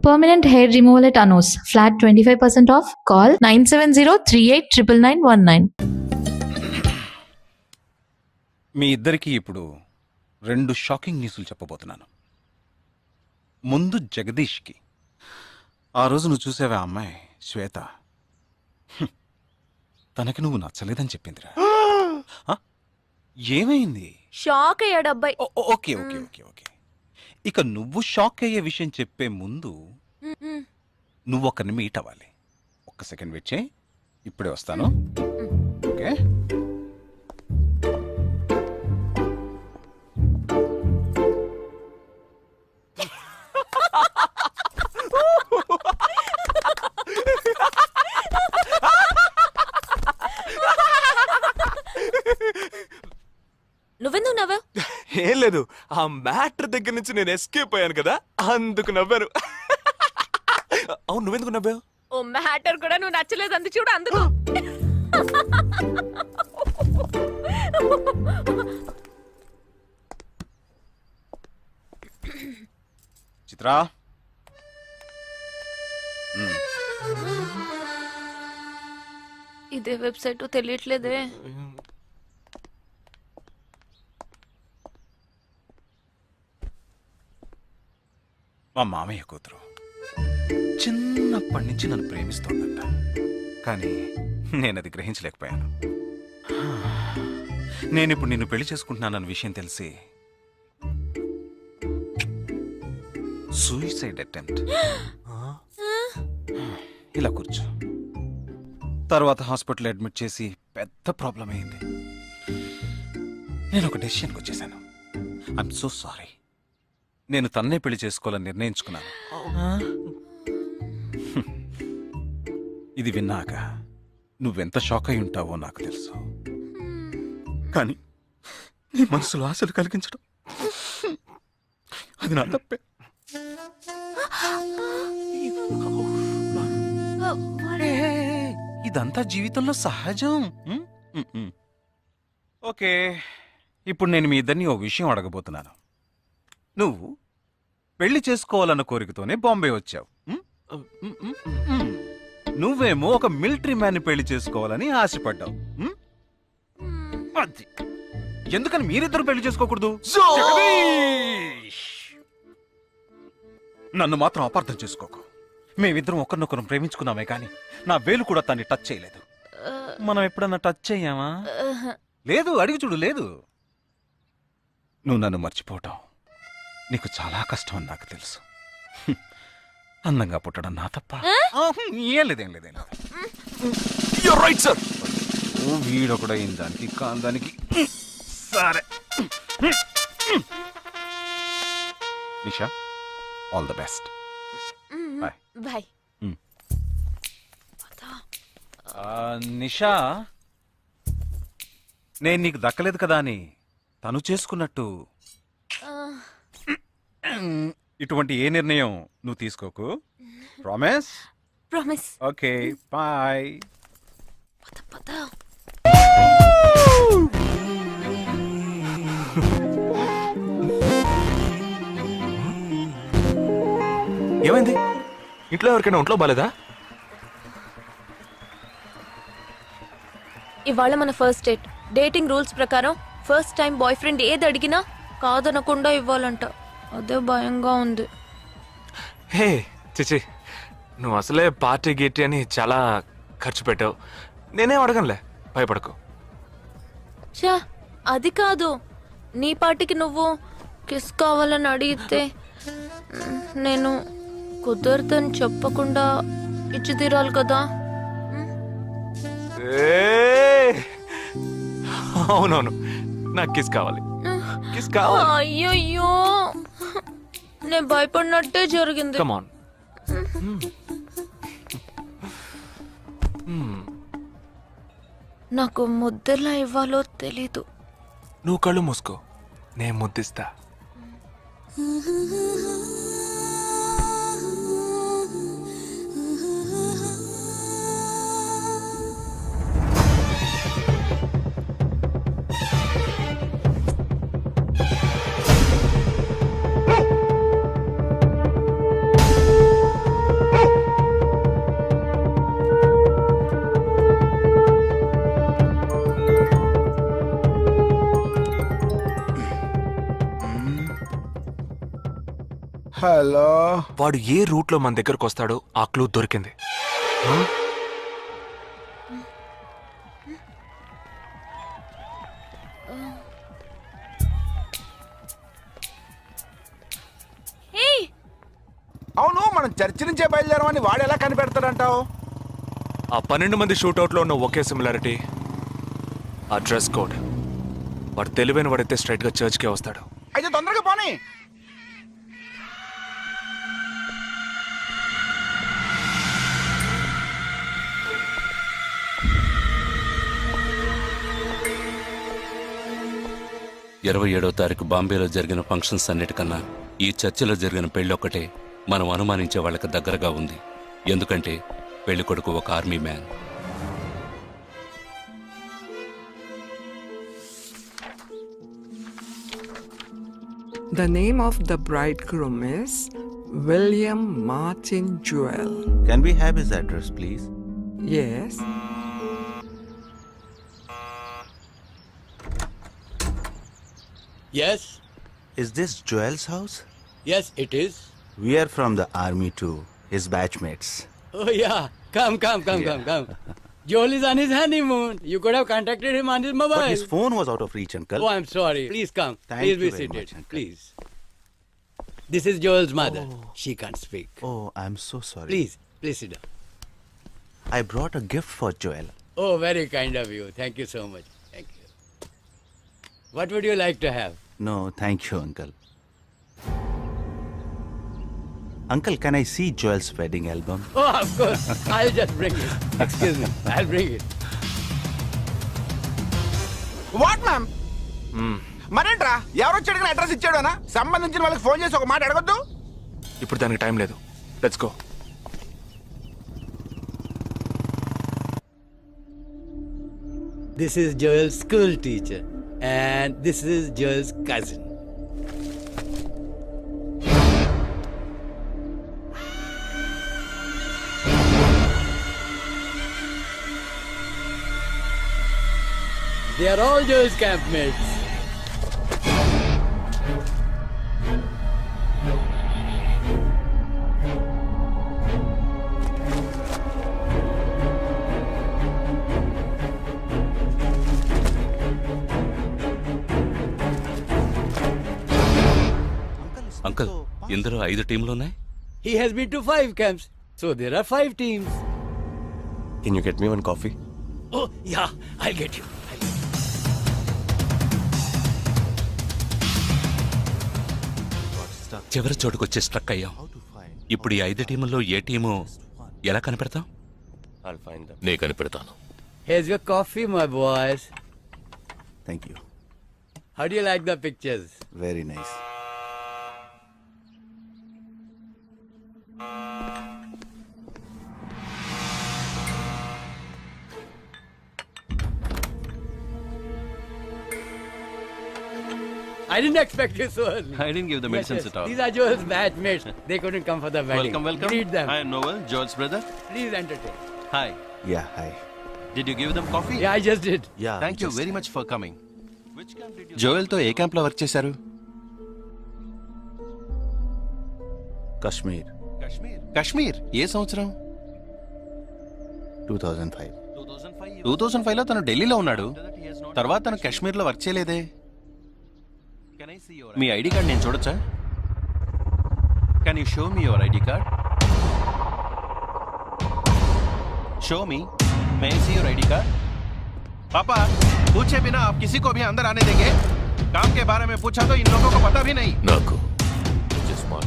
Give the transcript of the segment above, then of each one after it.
Permanent hair removal at Anos. Flat 25% off. Call 970-389919. మీ ఇద్దరికి ఇప్పుడు 2 shocking న్యూస్లు చెప్పబోతున్నాను. ముందు జగదీష్కి. ఆ రోజు నువ్వు చూసావా అమ్మాయి శ్వేత, తనకి నువ్వు నచ్చలేదని చెప్పిందిరా. ఏమైంది? షాక్ అయ్యాడు అబ్బాయి. Okay okay okay okay. ఇక నువ్వు షాక్ అయ్యే విషయం చెప్పే ముందు నువ్వు ఒకరిని మీట్ అవ్వాలి. ఒక్క సెకండ్ వెయిట్ చేయి, ఇప్పుడే వస్తాను. ఓకే. నువ్వెందుకు నవ్వావు? ఏం లేదు, ఆ మ్యాటర్ దగ్గర నుంచి నేను ఎస్కేప్ అయ్యాను కదా, అందుకు నవ్వాను. అవును, నువ్వెందుకు నవ్వావు? ఓ మ్యాటర్ కూడా నువ్వు నచ్చలేదు అంది చూడు, అందుకు. చిత్రా, ఇదే వెబ్సైట్ తెలియట్లేదే. మా మామయ్య కూతురు చిన్నప్పటి నుంచి నన్ను ప్రేమిస్తోందంట, కానీ నేను అది గ్రహించలేకపోయాను. నేనిప్పుడు నిన్ను పెళ్లి చేసుకుంటున్నానన్న విషయం తెలిసి సూసైడ్ అటెంప్ట్. ఇలా కూర్చో. తర్వాత హాస్పిటల్ అడ్మిట్ చేసి పెద్ద ప్రాబ్లం అయింది. నేను ఒక డెసిషన్కి వచ్చేసాను. I'm so sorry. నేను తన్నే పెళ్లి చేసుకోవాలని నిర్ణయించుకున్నాను. ఇది విన్నాక నువ్వెంత షాక్ అయి ఉంటావో నాకు తెలుసు, కానీ నీ మనసులో ఆశలు కలిగించడం అది నా తప్పే. ఇదంతా జీవితంలో సహజం. ఓకే, ఇప్పుడు నేను మీ ఇద్దరిని ఓ విషయం అడగబోతున్నాను. నువ్వు పెళ్లి చేసుకోవాలన్న కోరికతోనే బాంబే వచ్చావు. నువ్వేమో ఒక మిలిటరీ మ్యాన్ పెళ్లి చేసుకోవాలని ఆశపడ్డావు. అది ఎందుకని మీరిద్దరు పెళ్లి చేసుకోకూడదు? నన్ను మాత్రం అపార్థం చేసుకోకు. మేమిద్దరం ఒకరినొకరు ప్రేమించుకున్నామే కానీ నా వేలు కూడా తన్ని టచ్ చేయలేదు. మనం ఎప్పుడన్నా టచ్ చెయ్యామా? లేదు. అడిగి చూడు. లేదు. నువ్వు నన్ను మర్చిపోవటం నీకు చాలా కష్టం అని నాకు తెలుసు. అందంగా పుట్టడం నా తప్ప. ఏం లేదేం లేదేం లేదు. Right sir. వీడొకడు అయిన దానికి కాందానికి. సరే Nisha, all the best. Bye bye. Nisha, నేను నీకు దక్కలేదు కదా అని తను చేసుకున్నట్టు ఇటువంటి ఏ నిర్ణయం నువ్వు తీసుకోకు. ప్రామిస్? ప్రామిస్. Okay, bye. ఏమైంది? ఇంట్లో ఎవరికైనా ఒంట్లో బాలేదా? ఇవాళ మన ఫస్ట్ డేట్. డేటింగ్ రూల్స్ ప్రకారం ఫస్ట్ టైం బాయ్ ఫ్రెండ్ ఏది అడిగినా కాదనకుండా ఇవ్వాలంట. అదే భయంగా ఉంది. హే చిచి, నువ్వు అసలే పార్టీ గీటీ అని చాలా ఖర్చు పెట్టావు. నేనేం అడగనులే, భయపడకు. చా, అది కాదు. నీ పార్టీకి నువ్వు కిస్ కావాలని అడిగితే నేను కుదరదని చెప్పకుండా ఇచ్చి తీరాలి కదా. అవునవును, నాకు కిస్ కావాలి. కిస్ కావాలి. అయ్యయ్యో, నేను భయపడినట్టే జరిగింది. Come on. నాకు ముద్దెలా ఇవ్వాలో తెలీదు. నువ్వు కళ్ళు మూసుకో, నేను ముద్దిస్తా. హలో. వాడు ఏ రూట్ లో మన దగ్గరకు వస్తాడో ఆ క్లూ దొరికింది. ఏయ్ అవును, మనం చర్చి నుంచే బయలుదేరమని వాడు ఎలా కనిపెడతాడంటావు? ఆ 12 మంది షూట్అవుట్ లో ఉన్న ఒకే సిమిలారిటీ ఆ డ్రెస్ కోడ్. వాడు తెలివైన వాడైతే స్ట్రైట్ గా చర్చ్ కే వస్తాడు. అయితే తొందరగా పోనీ. ఇరవై 27వ తారీఖు బాంబేలో జరిగిన ఫంక్షన్స్ అన్నిటికన్నా ఈ చర్చిలో జరిగిన పెళ్ళొక్కటే మనం అనుమానించే వాళ్ళకి దగ్గరగా ఉంది. ఎందుకంటే పెళ్లి కొడుకు ఒక army man. The name of the bridegroom is William Martin Jewell. Can we have his address, please? Yes. Yes, Is this Joel's house? yes, it is. We are from the army too, his batchmates. Oh, yeah. Come. Joel is on his honeymoon. You could have contacted him on his mobile. But his phone was out of reach, uncle. Oh, I'm sorry. Please come. Thank Please you be very seated. much, uncle. Please. This is Joel's mother. She can't speak. Oh, I'm so sorry. Please sit down. I brought a gift for Joel. Oh, very kind of you. Thank you so much. Thank you. What would you like to have? No, thank you, uncle. Uncle, can I see Joel's wedding album? Oh, of course. I'll just bring it. Excuse me. I'll bring it. What ma'am? మరేంట్రా, ఎవరు వచ్చాడు address ఇచ్చాడోనా? సంబంధించిన వాళ్ళకి phone చేసి ఒక మాట అడగొద్దు? ఇప్పుడు దానికి టైం లేదు. Let's go. This is Joel's school teacher. And this is Joel's cousin. They are all Joel's campmates. Uncle, ఇందులో 5 టీంలున్నాయి. He has been to 5 camps. So there are 5 teams. Can you get me one coffee? Oh, yeah, I'll get you. చివరి చోటుకొచ్చి struck అయ్యాం. ఇప్పుడు ఈ 5 టీముల్లో ఏ team ఎలా కనిపెడతాం? నే కనిపెడతాను. Here's your coffee, my boys. Thank you. How do you like the pictures? Very nice. I didn't expect you so early. I didn't give the medicines at all. These are Joel's batchmates. They couldn't come for the wedding. Welcome. Greet them. I am Noel, Joel's brother. Please entertain. Hi. Yeah, hi. Did you give them coffee? Yeah, I just did. Yeah. Thank you just- very much for coming. Which camp did you Joel తో ఏ camp లో work చేశారు? Kashmir, Kashmir. ఏ సంవత్సరం? 2005. 2005 లో తను ఢిల్లీలో ఉన్నాడు. తర్వాత తను కశ్మీర్ లో వర్క్ చేయలేదే. మీ ఐడి కార్డ్ నేను చూడొచ్చా? Can you show me your ID card? Show me. May I see your ID card? पापा, पूछे बिना आप किसी को भी अंदर आने देंगे? काम के बारे में पूछा तो इन लोगों को पता भी नहीं. నాకు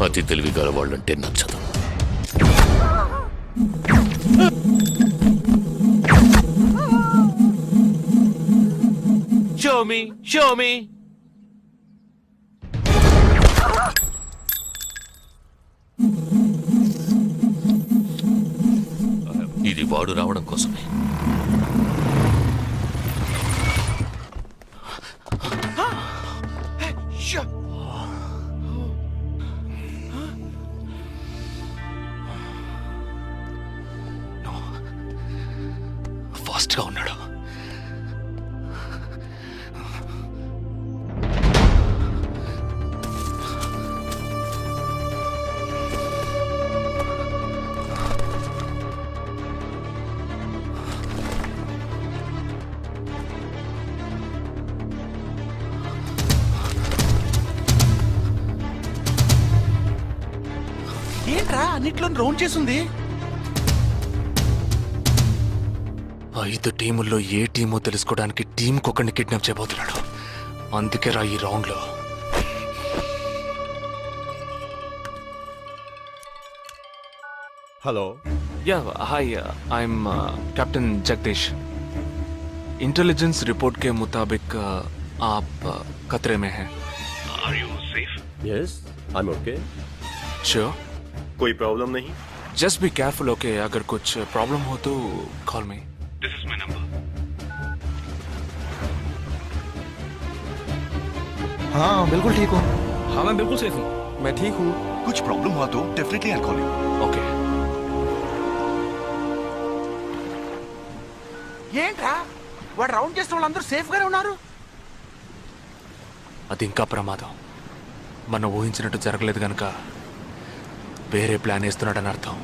అతి తెలివి గల వాళ్ళంటే నచ్చదు. Show me. ఇది వాడు రావడం కోసమే. ఫాస్ట్ గా ఉన్నాడు. అన్నిట్లో రౌండ్ చేసింది. 5 టీముల్లో ఏ టీమో తెలుసుకోవడానికి టీంకొకరిని కిడ్నాప్ చేయబోతున్నాడు. అందుకే రా ఈ రౌండ్లో. Hello yeah hi, I'm captain Jagdish. Intelligence report के मुताबिक आप खतरे में हैं. Are you safe? Yes I am okay. Sure? कोई प्रॉब्लम नहीं. Just be careful, okay? अगर कुछ प्रॉब्लम हो तो call me. This is my number. हाँ बिल्कुल ठीक हूँ. हाँ मैं बिल्कुल सेफ हूँ. मैं ठीक हूँ. कुछ प्रॉब्लम हुआ तो definitely I call you. Okay. ఏంట్రా వాడు రౌండ్ చేసిన వాళ్ళందరూ సేఫ్ గానే ఉన్నారు. అది ఇంకా ప్రమాదం. మనం ఊహించినట్టు జరగలేదు గనక వేరే ప్లాన్ వేస్తున్నాడని అర్థం.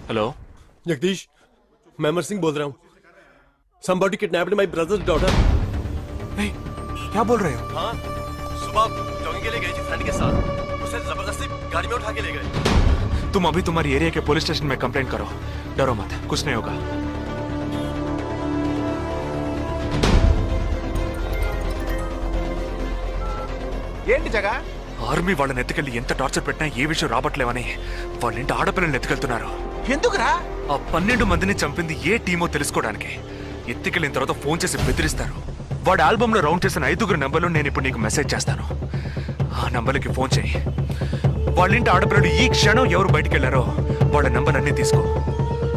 हेलो जगदीश, मैं अमर सिंह बोल रहा हूँ. Somebody kidnapped my brother's daughter. नहीं, क्या बोल रहे हो? हाँ, सुबह जॉगिंग के लिए गई थी फ्रेंड के साथ. उसे जबरदस्ती गाड़ी में उठा के ले गए. तुम अभी तुम्हारी एरिया के पुलिस स्टेशन में कंप्लेंट करो. डरो मत, कुछ नहीं होगा. ఏంటి జగా? ఆర్మీ వాళ్ళని ఎత్తుకెళ్ళి ఎంత టార్చర్ పెట్టినా ఏ విషయం రాబట్లేవని వాళ్ళ ఇంటి ఆడపిల్లల్ని ఎత్తుకెళ్తున్నారు. ఎందుకురా? ఆ 12 మందిని చంపింది ఏ టీమో తెలుసుకోవడానికి. ఎత్తుకెళ్ళిన తర్వాత ఫోన్ చేసి బెదిరిస్తారు. వాడి ఆల్బమ్ లో రౌండ్ చేసిన 5 నెంబర్లు నేను ఇప్పుడు నీకు మెసేజ్ చేస్తాను. ఆ నంబర్లకి ఫోన్ చేయి. వాళ్ళ ఇంటి ఆడపిల్లలు ఈ క్షణం ఎవరు బయటికి వెళ్ళారో వాళ్ళ నంబర్ అన్ని తీసుకో.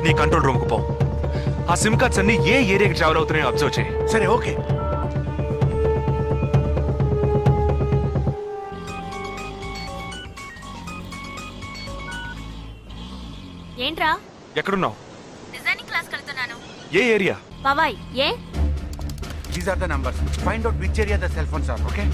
నీ కంట్రోల్ రూమ్కు పో. ఆ సిమ్ కార్డ్స్ అన్ని ఏ ఏరియాకి ట్రావెల్ అవుతున్నాయో అబ్జర్వ్ చేయి. సరే ఓకే. ఏంట్రా? ఎక్కడున్నావు? డిజైనింగ్ క్లాస్ వెళ్తున్నాను. ఏ ఏరియా? పవాయ్. ఏ? These are the numbers. Find out which area the cell phones are, okay?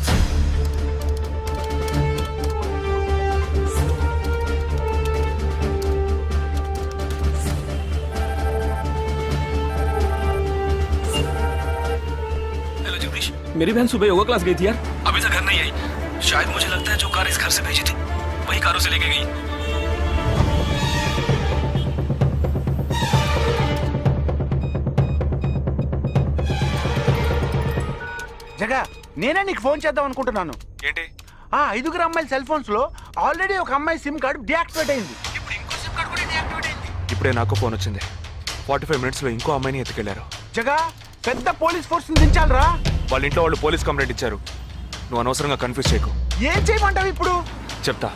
Hello Jagdish, मेरी बहन सुबह योगा क्लास गई थी यार. अभी तक घर नहीं आई. शायद मुझे लगता है जो कार इस घर से भेजी थी वही कारों से लेके गई. జగా, నేనే నీకు ఫోన్ చేద్దాం అనుకుంటున్నాను. ఏంటి? ఆ 5 అమ్మాయిల సెల్ ఫోన్స్ లో ఆల్రెడీ ఒక అమ్మాయి సిమ్ కార్డు డియాక్టివేట్ అయింది. ఇప్పుడు ఇంకో సిమ్ కార్డు కూడా డియాక్టివేట్ అయింది. ఇప్పుడే నాకు ఫోన్ వచ్చింది. 45 మినిట్స్ లో ఇంకో అమ్మాయిని ఎత్తుకెళ్లారు. జగా, పెద్ద పోలీస్ ఫోర్స్ దించాలరా. వాళ్ళ ఇంట్లో వాళ్ళు పోలీస్ కంప్లైంట్ ఇచ్చారు. నువ్వు అనవసరంగా కన్ఫ్యూజ్ చేయకు. ఏం చేయమంటావు ఇప్పుడు? చెప్తా.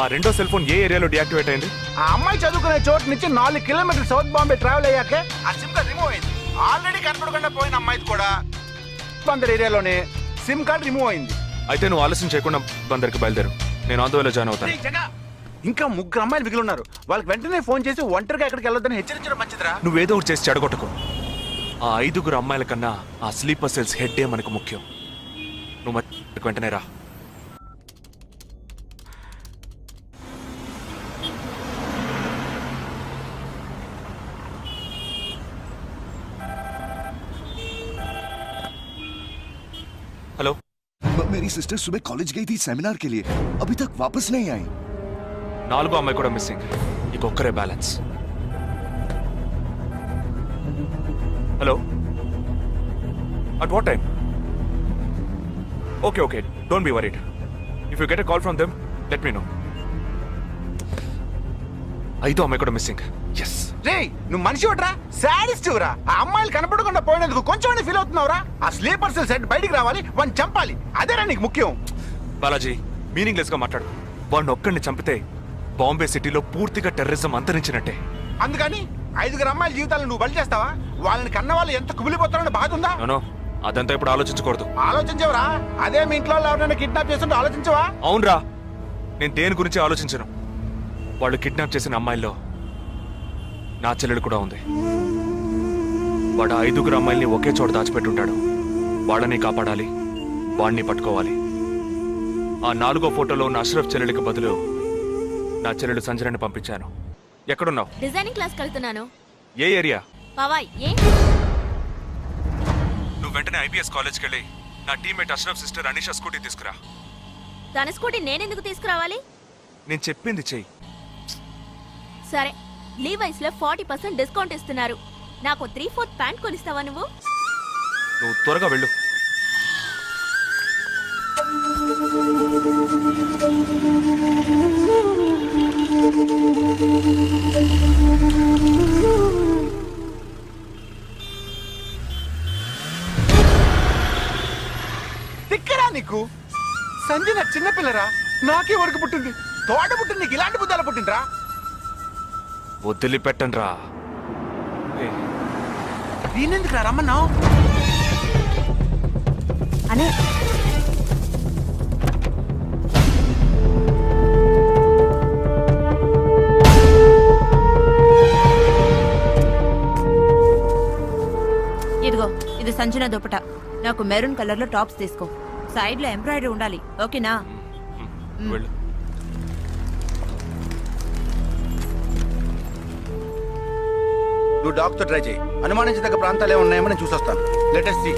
ఆ రెండో సెల్ ఫోన్ ఏ ఏరియాలో డియాక్టివేట్ అయింది? ఆ అమ్మాయి చదువుకునే చోటు నుంచి 4 కిలోమీటర్లు సౌత్ బాంబే ట్రావెల్ అయ్యాకే ఆ సిమ్ కార్డు రిమూవ్ అయింది. ఆల్రెడీ కనపడకుండా పోయిన అమ్మాయిది కూడా బందర్ ఏరియాలోనే సిమ్ కార్డు రిమూవ్ అయింది. అయితే నువ్వు ఆలస్యం చేయకుండా బందర్కి బయలుదేరు. నేను ఆందోళన జాయిన్ అవుతాను. ఇంకా 3 అమ్మాయిలు మిగిలి ఉన్నారు. వాళ్ళకి వెంటనే ఫోన్ చేసి ఒంటరిగా ఎక్కడికి వెళ్ళొద్దని హెచ్చరించడం మంచిదిరా. నువ్వేదో ఒకటి చేసి చెడగొట్టకు. ఆ 5 అమ్మాయిల కన్నా ఆ స్లీపర్ సెల్స్ హెడ్డే మనకు ముఖ్యం. నువ్వు వెంటనే రా. हेलो, मेरी सिस्टर सुबह कॉलेज गई थी सेमिनार के लिए, अभी तक वापस नहीं आई. 4 అమ్మాయి కూడా మిస్సింగ్. ఇంకొక్కరే balance. Hello, at what time? Okay okay, don't be worried. If you get a call from them let me know. 5 అమ్మాయి కూడా మిస్సింగ్. ఎస్, రే నువ్వు మనిషి ఒకట్రా, శాడిస్ట్ రా. ఆ అమ్మాయిలు కనపడకుండా పోయినందుకు కొంచెం ఫీల్ అవుతున్నావురా? ఆ స్లీపర్ సెల్ సెట్ బయటికి రావాలి, వాడిని చంపాలి, అదేరా నీకు ముఖ్యం. బాలాజీ మీనింగ్లెస్ గా మాట్లాడు. వాడిని ఒక్కడిని చంపితే బాంబే సిటీలో పూర్తిగా టెర్రరిజం అంతరించినట్టే. అందుకని 5 అమ్మాయిల జీవితాలను నువ్వు బలి చేస్తావా? వాళ్ళని కన్న వాళ్ళు ఎంత కుమిలిపోతారని బాధ ఉందా? నో, అదంతా ఇప్పుడు ఆలోచించకూడదు. ఆలోచించవరా? అదే మీ ఇంట్లో ఎవరైనా కిడ్నాప్ చేస్తుంటే ఆలోచించవా? అవునరా, నేను దేని గురించి ఆలోచించను. వాళ్ళు కిడ్నాప్ చేసిన అమ్మాయిల్లో నా చెల్లెలు కూడా ఉంది. వాడు 5 అమ్మాయిల్ని ఒకే చోట దాచిపెట్టుంటాడు. వాళ్ళని కాపాడాలి, వాడిని పట్టుకోవాలి. ఆ 4వ ఫోటోలో ఉన్న అష్రఫ్ చెల్లెలికి బదులు నా చెల్లెలు సంజనని పంపించాను. ఎక్కడున్నావు? డిజైనింగ్ క్లాస్కి వెళ్తున్నాను. ఏ ఏరియా? పవాయ్. ఏ నువ్వు వెంటనే ఐబీఎస్ కాలేజ్కి వెళ్ళి నా teammate Ashraf sister Anisha scooty తీసుకురా. తన స్కూటీ నేనెందుకు తీసుకురావాలి? నేను చెప్పింది చెయ్యి. సరే, లీవైస్ లో 40% డిస్కౌంట్ ఇస్తున్నారు. నాకు 3/4 ప్యాంట్ కొనిస్తావా నువ్వు? నువ్వు త్వరగా వెళ్ళు. తిక్కరా నీకు? సంజన చిన్నపిల్లరా, నాకే వరకు పుట్టింది. తోట పుట్టింది, నీకు ఇలాంటి బుద్ధాల పుట్టిందిరా? వదిలిపెట్టండి రా. దీనెందుకు రమ్మన్నావు? అనే ఇదిగో, ఇది సంజన దుపట. నాకు మెరూన్ కలర్ లో టాప్స్ తీసుకో. సైడ్ లో ఎంబ్రాయిడరీ ఉండాలి, ఓకేనా? వెళ్ళు. నువ్వు డాక్టర్ ట్రై చేయి. అనుమానించదగ్గ ప్రాంతాలు ఏమి ఉన్నాయేమో నేను చూసొస్తాను. Latest see.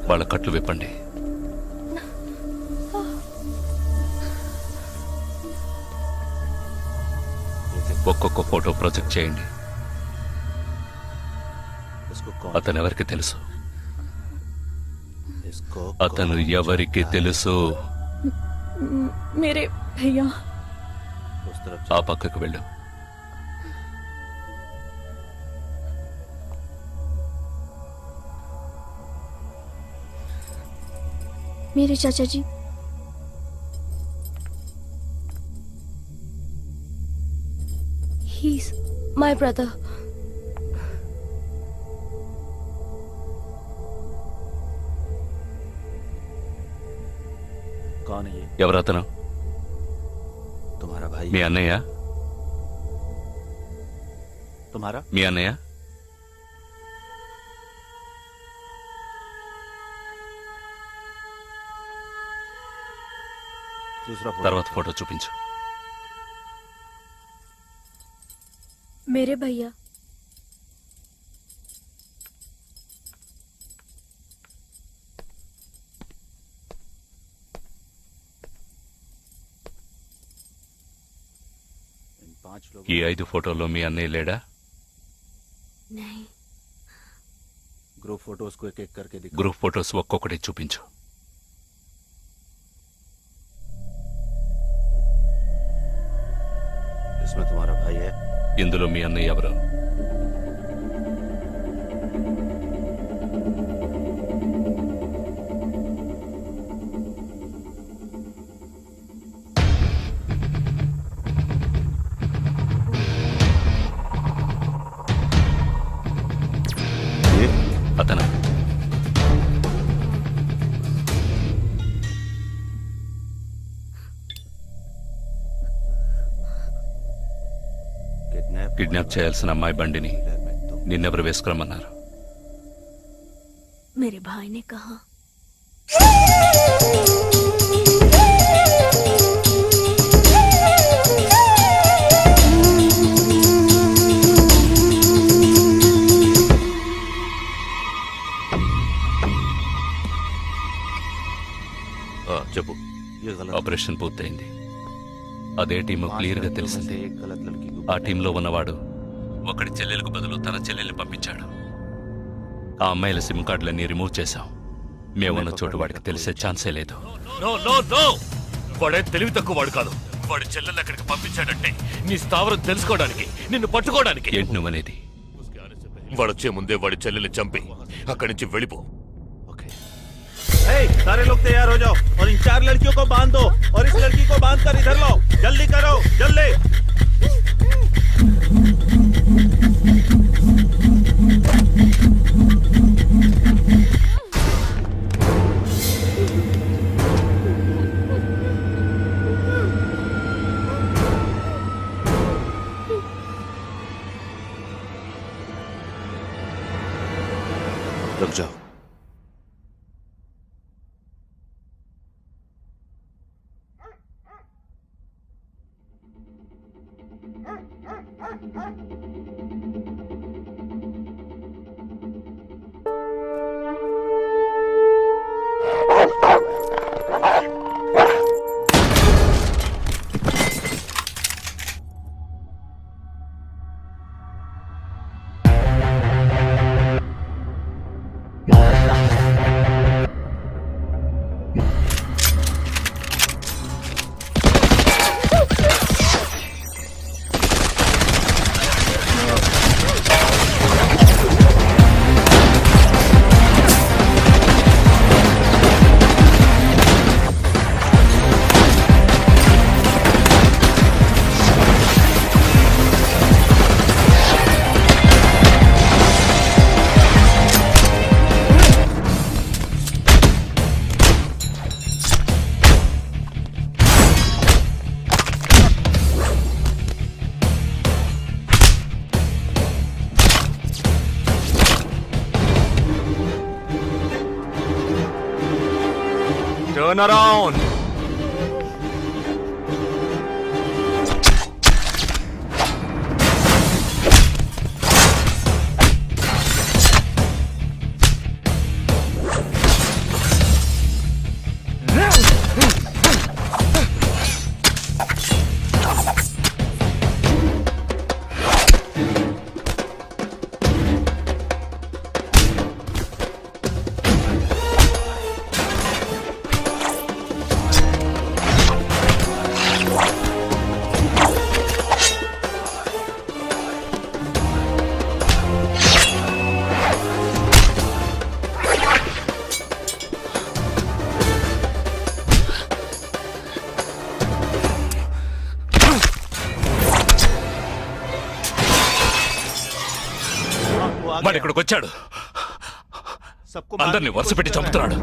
వాళ్ళ కట్లు విప్పండి. ఒక్కొక్క ఫోటో ప్రొజెక్ట్ చేయండి. అతను ఎవరికి తెలుసు? అతను ఎవరికి తెలుసు? మేరే భయ్యా. ఆ పక్కకు వెళ్ళు. मेरे चाचा जी. He's my brother. कौन है ये? ఎవరతను? तुम्हारा भाई? మీ అన్నయ్య? तुम्हारा? మీ అన్నయ్య? दूसरा फोटो। తర్వాత ఫోటో చూపించు. मेरे भैया. इन 5 लोग। ఈ 5 ఫోటోల్లో మీ అన్నయ్య లేడా? नहीं. ग्रुप फोटोज को एक एक करके दिखा। గ్రూప్ ఫోటోస్ ఒక్కొక్కటి చూపించు. इसमें तुम्हारा भाई है? ఇందులో మీ అన్నయ్య ఎవరు? ये అతను కిడ్నాప్ చేయాల్సిన అమ్మాయి బండిని నిన్నెవరు వేసుకురమ్మన్నారు? मेरे भाई ने कहा. చెప్పు. ఆపరేషన్ పూర్తయింది. అదే టీము క్లియర్గా తెలిసింది. ఆ టీంలో ఉన్నవాడు ఒకడి చెల్లెలకు బదులు తన చెల్లెల్ని పంపించాడు. ఆ అమ్మాయిల సిమ్ కార్డులన్నీ రిమూవ్ చేశాం. మేమున్న చోటు వాడికి తెలిసే ఛాన్సే లేదు. నో నో నో, వాడే తెలివి తక్కువ వాడు కాదు. వాడి చెల్లెల్ని అక్కడికి పంపించాడంటే నీ స్థావరం తెలుసుకోవడానికి, నిన్ను పట్టుకోవడానికి. ఏంటి నువ్వనేది? వాడొచ్చే ముందే వాడి చెల్లెల్ని చంపి అక్కడి నుంచి వెళ్ళిపో. सारे लोग तैयार हो जाओ और इन 4 लड़कियों को बांध दो और इस लड़की को बांध कर इधर लो. जल्दी करो, जल्दी. रुक जाओ. Turn around. వాడు ఇక్కడికి వచ్చాడు. అందరినీ వరుస పెట్టి చంపుతున్నాడు.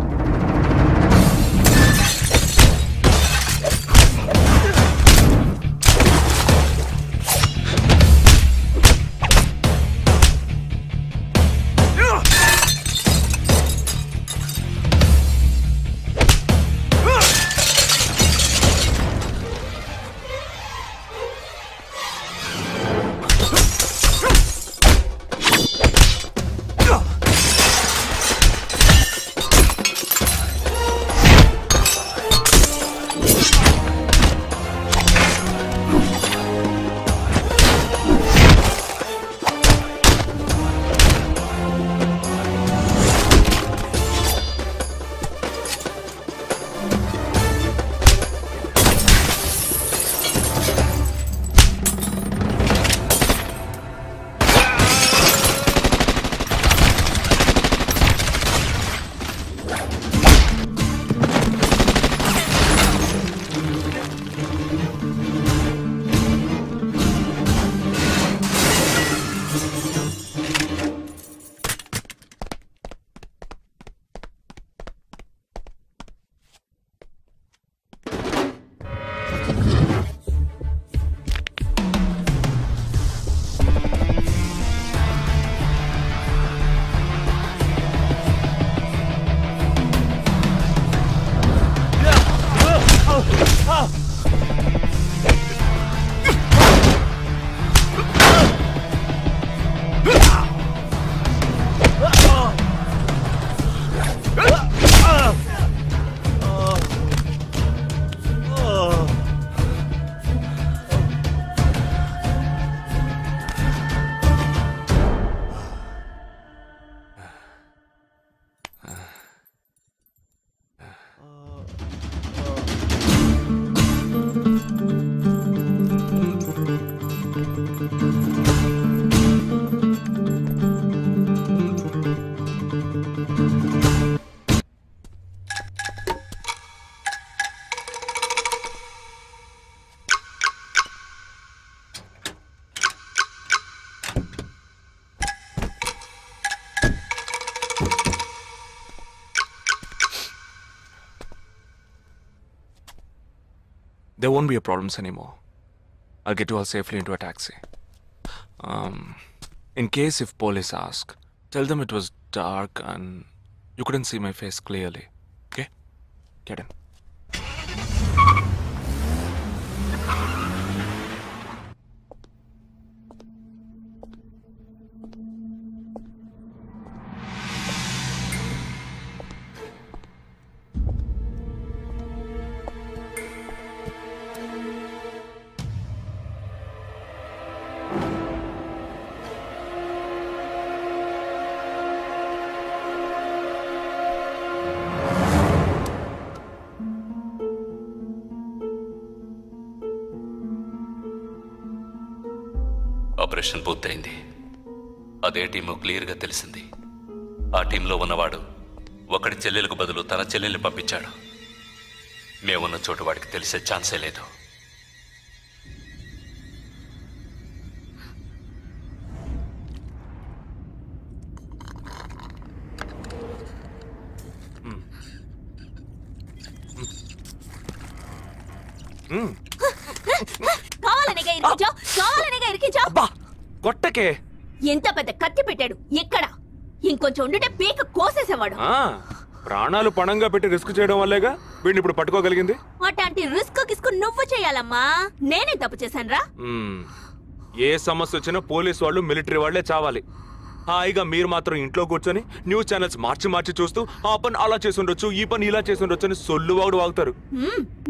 there won't be a problems anymore. I'll get you all safely into a taxi. In case if police ask, tell them it was dark and you couldn't see my face clearly. Okay? Get in. Operation పూర్తయింది. అదే team క్లియర్గా తెలిసింది. ఆ టీంలో ఉన్నవాడు ఒకడి చెల్లెలకు బదులు తన చెల్లెల్ని పంపించాడు. మేమున్న చోటు వాడికి తెలిసే ఛాన్సే లేదు. అబ్బా కొట్టకే. ఎంత పెద్ద కత్తి పెట్టాడు. ఎక్కడ ఇంకొంచెం ఉండుంటే పీక కోసేసేవాడు. ప్రాణాలు పణంగా పెట్టి రిస్క్ చేయడం వల్లేగా వీడిని ఇప్పుడు పట్టుకోగలిగింది. అట్లాంటి రిస్క్ కిస్క్ నువ్వు చేయాలమ్మా. నేనే తప్పు చేశానురా. ఏ సమస్య వచ్చినా పోలీస్ వాళ్ళు మిలిటరీ వాళ్లే చావాలి. హాయిగా మీరు మాత్రం ఇంట్లో కూర్చొని న్యూస్ ఛానల్స్ మార్చి చూస్తూ ఆ పని అలా చేసి ఉండొచ్చు, ఈ పని ఇలా చేసి ఉండొచ్చు అని సొల్లు వాడు వాగుతారు.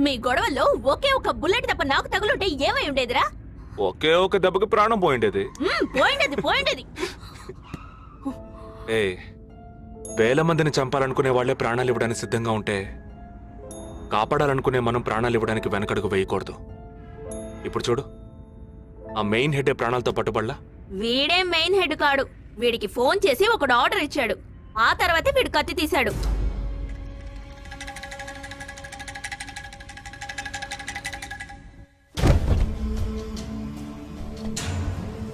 మీ గొడవల్లో ఒకే ఒక బుల్లెట్ తప్ప నాకు తగులుంటే ఏమై ఉండేదిరా? ఒకే ఒక దెబ్బకి ప్రాణం పోయిండేది. పోయిండేది. ఏ వేల మందిని చంపాలనుకునే వాళ్లే ప్రాణాలు ఇవ్వడానికి సిద్ధంగా ఉంటే కాపాడాలనుకునే మనం ప్రాణాలు ఇవ్వడానికి వెనకడుగు వేయకూడదు. ఇప్పుడు చూడు, ఆ మెయిన్ హెడ్ ప్రాణాలతో పట్టుబడలా. వీడే మెయిన్ హెడ్ కాడు. వీడికి ఫోన్ చేసి ఒకడు ఆర్డర్ ఇచ్చాడు. ఆ తర్వాతే వీడు కత్తి తీశాడు.